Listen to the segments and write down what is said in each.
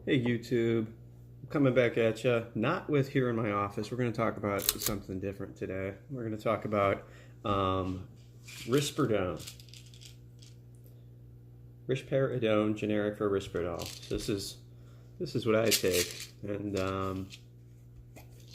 Hey YouTube, I'm coming back at you. Not with here in my office. We're going to talk about something different today. We're going to talk about Risperdone. Risperidone, generic for Risperdal. This is what I take, and I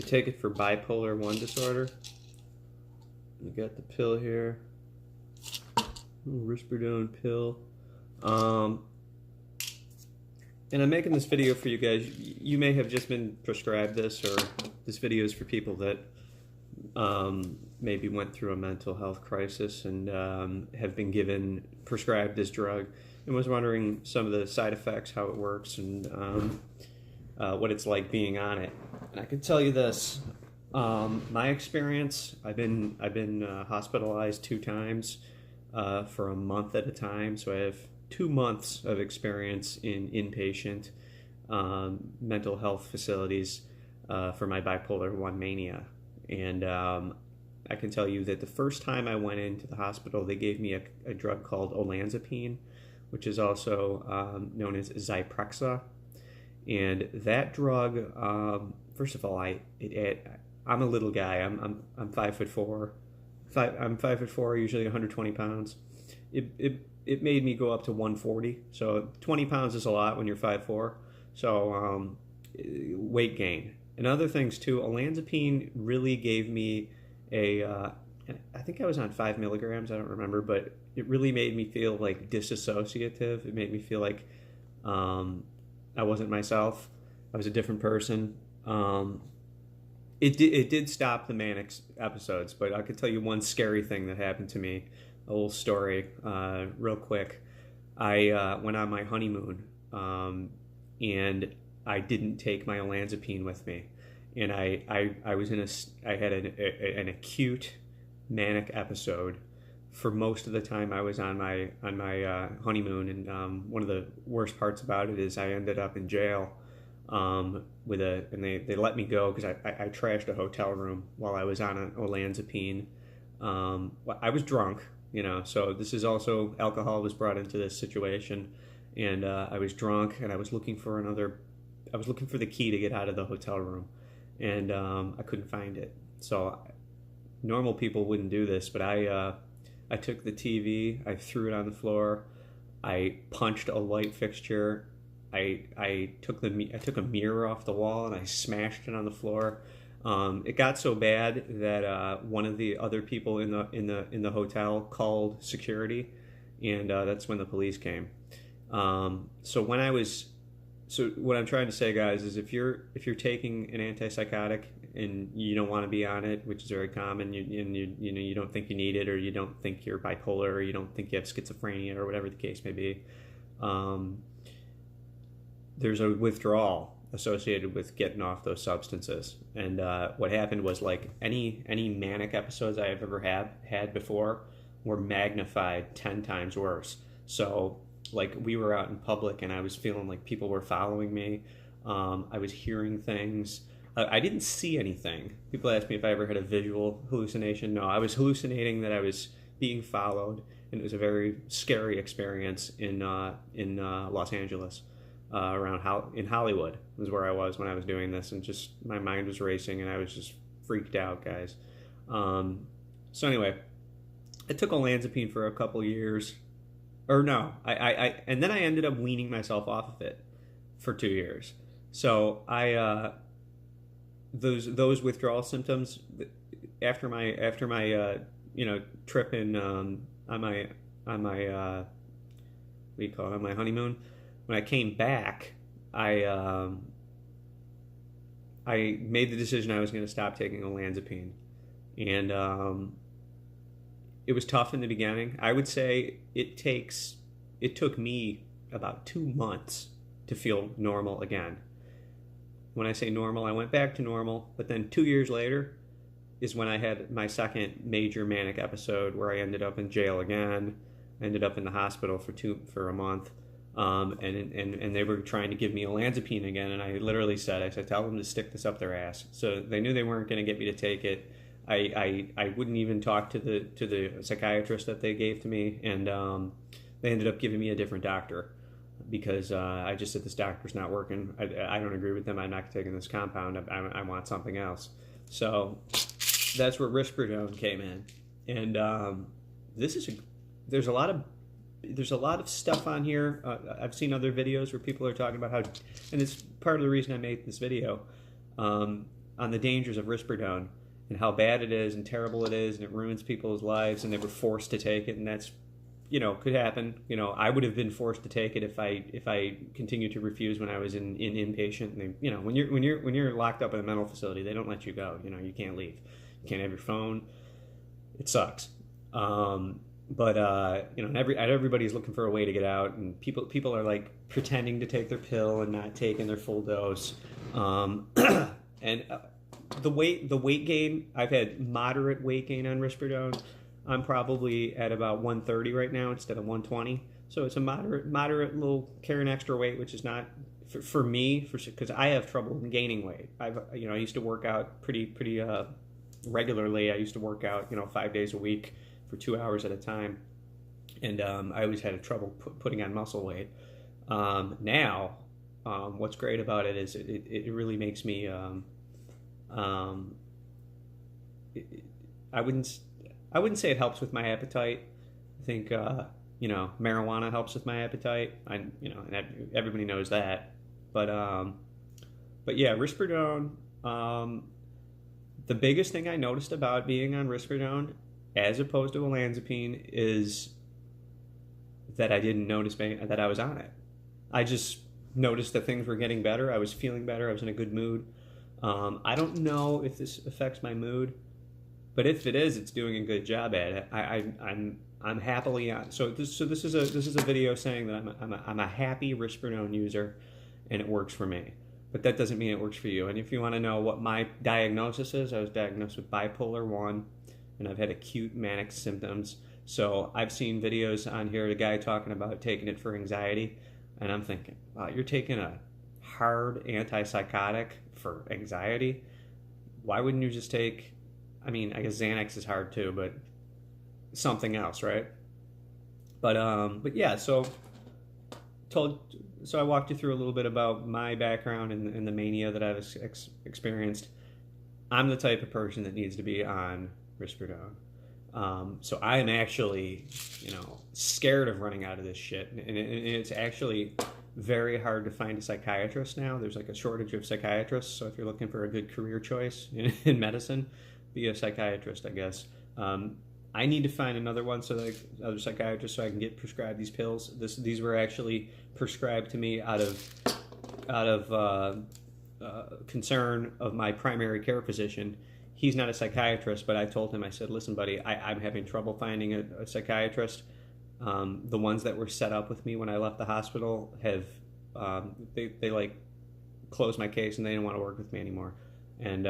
take it for bipolar 1 disorder. You got the pill here, Risperdone pill. And I'm making this video for you guys. You may have just been prescribed this, or this video is for people that maybe went through a mental health crisis and have been prescribed this drug and was wondering some of the side effects, how it works, and what it's like being on it. And I can tell you this, my experience, I've been hospitalized 2 times for a month at a time, so I have 2 months of experience in inpatient mental health facilities for my bipolar 1 mania. And I can tell you that the first time I went into the hospital, they gave me a drug called Olanzapine, which is also known as Zyprexa. And that drug, first of all, I'm a little guy. I'm 5'4". I'm 5'4", usually 120 pounds. It made me go up to 140. So 20 pounds is a lot when you're 5'4". So weight gain. And other things too, Olanzapine really gave me I think I was on 5 milligrams, I don't remember, but it really made me feel like disassociative. It made me feel like I wasn't myself. I was a different person. It did stop the manic episodes, but I could tell you one scary thing that happened to me. A little story, real quick. I went on my honeymoon, and I didn't take my Olanzapine with me, and I was I had an acute manic episode for most of the time I was on my honeymoon, and one of the worst parts about it is I ended up in jail and they let me go because I trashed a hotel room while I was on an Olanzapine. I was drunk. So this is also, alcohol was brought into this situation, and I was drunk, and I was looking for the key to get out of the hotel room, and I couldn't find it. So normal people wouldn't do this, but I took the TV, I threw it on the floor, I punched a light fixture, I took a mirror off the wall and I smashed it on the floor. It got so bad that one of the other people in the hotel called security, and that's when the police came. So what I'm trying to say, guys, is if you're taking an antipsychotic and you don't want to be on it, which is very common, you don't think you need it, or you don't think you're bipolar, or you don't think you have schizophrenia, or whatever the case may be, there's a withdrawal associated with getting off those substances. And what happened was, like, any manic episodes I have ever had before were magnified 10 times worse. So, like, we were out in public and I was feeling like people were following me. I was hearing things. I didn't see anything. People asked me if I ever had a visual hallucination. No, I was hallucinating that I was being followed, and it was a very scary experience in Los Angeles. In Hollywood was where I was when I was doing this, and just my mind was racing and I was just freaked out, guys. So anyway, I took Olanzapine for a couple years, or no, and then I ended up weaning myself off of it for 2 years. So those withdrawal symptoms after my trip in on my what do you call it, on my honeymoon. When I came back, I made the decision I was going to stop taking Olanzapine, and it was tough in the beginning. I would say it took me about 2 months to feel normal again. When I say normal, I went back to normal, but then 2 years later is when I had my second major manic episode, where I ended up in jail again. I ended up in the hospital for a month. And they were trying to give me Olanzapine again, and I literally said, tell them to stick this up their ass. So they knew they weren't going to get me to take it. I wouldn't even talk to the psychiatrist that they gave to me, and they ended up giving me a different doctor. because I just said this doctor's not working. I don't agree with them. I'm not taking this compound. I want something else. So that's where Risperidone came in, and there's a lot of stuff on here. I've seen other videos where people are talking about how, and it's part of the reason I made this video on the dangers of Risperidone and how bad it is and terrible it is, and it ruins people's lives, and they were forced to take it, and that's, could happen. I would have been forced to take it if I continued to refuse when I was in inpatient. And they, when you're locked up in a mental facility, they don't let you go. You can't leave. You can't have your phone. It sucks. But everybody's looking for a way to get out, and people are like pretending to take their pill and not taking their full dose. And the weight gain, I've had moderate weight gain on Risperidone. I'm probably at about 130 right now instead of 120. So it's a moderate little carrying extra weight, which is not for me, because I have trouble gaining weight. I used to work out pretty regularly. I used to work out 5 days a week for 2 hours at a time, and I always had trouble putting on muscle weight. Now, what's great about it is it really makes me. I wouldn't say it helps with my appetite. I think marijuana helps with my appetite. And everybody knows that. But yeah, Risperidone. The biggest thing I noticed about being on Risperidone, as opposed to Olanzapine, is that I didn't notice that I was on it. I just noticed that things were getting better. I was feeling better. I was in a good mood. I don't know if this affects my mood, but if it is, it's doing a good job at it. I'm happily on. So this is a video saying that I'm a happy Risperidone user, and it works for me. But that doesn't mean it works for you. And if you want to know what my diagnosis is, I was diagnosed with Bipolar 1, and I've had acute manic symptoms. So I've seen videos on here, the guy talking about taking it for anxiety, and I'm thinking, wow, you're taking a hard anti-psychotic for anxiety? Why wouldn't you just take, I guess Xanax is hard too, but something else, right? But yeah, so I walked you through a little bit about my background and the mania that I've experienced. I'm the type of person that needs to be on Risperidone. So I am actually, scared of running out of this shit. And it's actually very hard to find a psychiatrist now. There's like a shortage of psychiatrists. So if you're looking for a good career choice in medicine, be a psychiatrist, I guess. I need to find another one, other psychiatrist, so I can get prescribed these pills. These were actually prescribed to me out of concern of my primary care physician. He's not a psychiatrist, but I told him, I said, listen, buddy, I'm having trouble finding a psychiatrist. The ones that were set up with me when I left the hospital have, they like closed my case and they didn't want to work with me anymore. And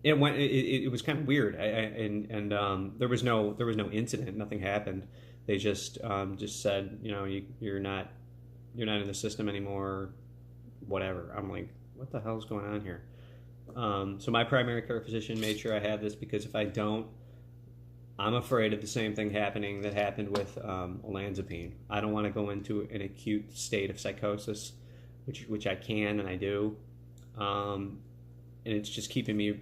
it was kind of weird. And there was no incident, nothing happened. They just said, you're not in the system anymore, whatever. I'm like, what the hell's going on here? So my primary care physician made sure I had this, because if I don't, I'm afraid of the same thing happening that happened with Olanzapine. I don't want to go into an acute state of psychosis, which I can and I do, and it's just keeping me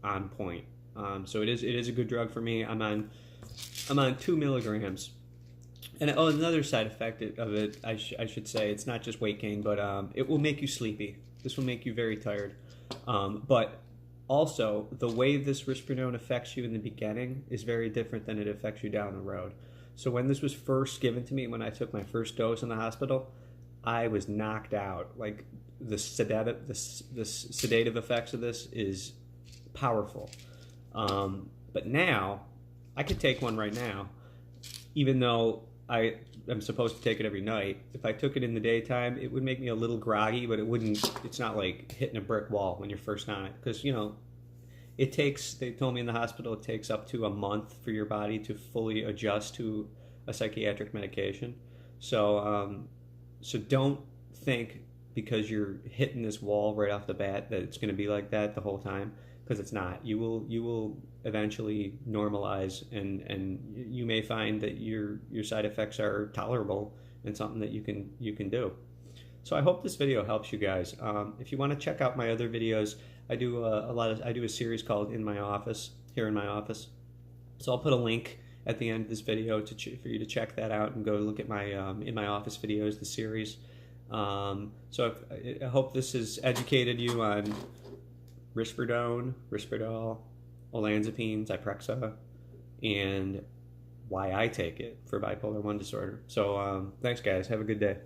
on point. So it is a good drug for me. I'm on 2 milligrams. And another side effect of it, I should say, it's not just weight gain, but it will make you sleepy. This will make you very tired. But also, the way this Risperidone affects you in the beginning is very different than it affects you down the road. So when this was first given to me, when I took my first dose in the hospital, I was knocked out. Like, the sedative effects of this is powerful. But now, I could take one right now, even though I'm supposed to take it every night. If I took it in the daytime, it would make me a little groggy, but it's not like hitting a brick wall when you're first on it. Because, they told me in the hospital, it takes up to a month for your body to fully adjust to a psychiatric medication. So don't think because you're hitting this wall right off the bat that it's going to be like that the whole time, because it's not. You will eventually normalize, and you may find that your side effects are tolerable, and something that you can do. So I hope this video helps you guys. If you want to check out my other videos, I do I do a series called In My Office, here in my office. So I'll put a link at the end of this video for you to check that out and go look at my In My Office videos, the series. So I hope this has educated you on Risperidone, Risperdal, Olanzapine, Zyprexa, and why I take it for bipolar 1 disorder. So thanks guys, have a good day.